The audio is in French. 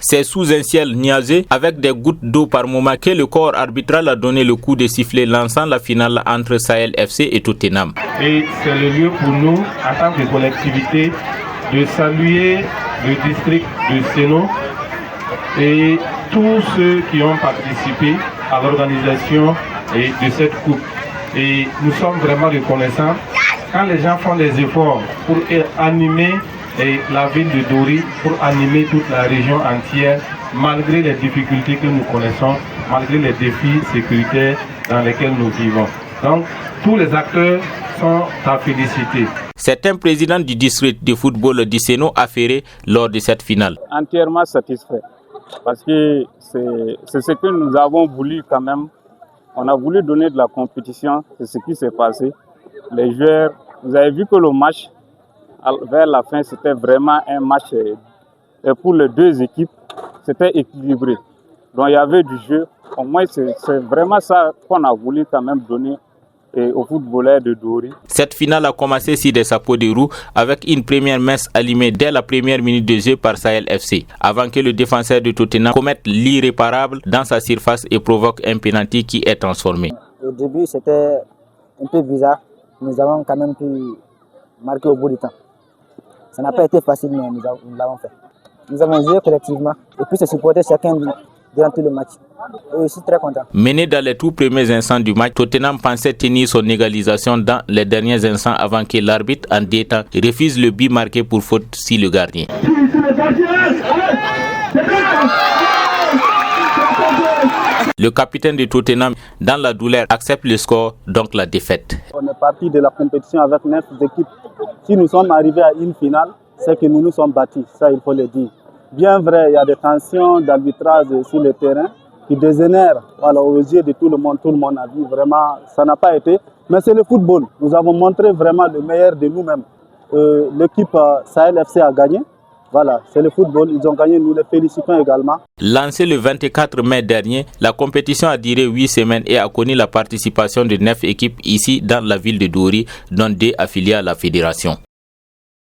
C'est sous un ciel nuageux, avec des gouttes d'eau par moment, que le corps arbitral a donné le coup de sifflet lançant la finale entre Sahel FC et Tottenham. Et c'est le lieu pour nous, en tant que collectivité, de saluer le district de Seno et tous ceux qui ont participé à l'organisation de cette coupe. Et nous sommes vraiment reconnaissants quand les gens font des efforts pour animer la ville de Dori, pour animer toute la région entière, malgré les difficultés que nous connaissons, malgré les défis sécuritaires dans lesquels nous vivons. Donc, tous les acteurs sont à féliciter. C'est un président du district de football d'Iseno affairé lors de cette finale. Entièrement satisfait, parce que c'est ce que nous avons voulu quand même. On a voulu donner de la compétition, c'est ce qui s'est passé. Les joueurs, vous avez vu que le match, vers la fin, c'était vraiment un match. Et pour les deux équipes, c'était équilibré. Donc il y avait du jeu. Au moins, c'est vraiment ça qu'on a voulu quand même donner aux footballeurs de Dori. Cette finale a commencé sur des chapeaux de roue avec une première messe allumée dès la première minute de jeu par Sahel FC, avant que le défenseur de Tottenham commette l'irréparable dans sa surface et provoque un penalty qui est transformé. Au début, c'était un peu bizarre. Nous avons quand même pu marquer au bout du temps. Ça n'a pas été facile, mais nous l'avons fait. Nous avons joué collectivement et puis se supporter chacun durant tout le match. Et je suis très content. Mené dans les tout premiers instants du match, Tottenham pensait tenir son égalisation dans les derniers instants avant que l'arbitre en détente refuse le but marqué pour faute sur le gardien. Le capitaine de Tottenham, dans la douleur, accepte le score, donc la défaite. On est parti de la compétition avec 9 équipes. Si nous sommes arrivés à une finale, c'est que nous nous sommes battus, ça il faut le dire. Bien vrai, il y a des tensions d'arbitrage sur le terrain qui dégénèrent aux yeux de tout le monde a vu. Vraiment, ça n'a pas été. Mais c'est le football. Nous avons montré vraiment le meilleur de nous-mêmes. L'équipe Sahel FC a gagné. Voilà, c'est le football, ils ont gagné, nous les félicitons également. Lancée le 24 mai dernier, la compétition a duré 8 semaines et a connu la participation de 9 équipes ici dans la ville de Dori, dont 2 affiliées à la fédération.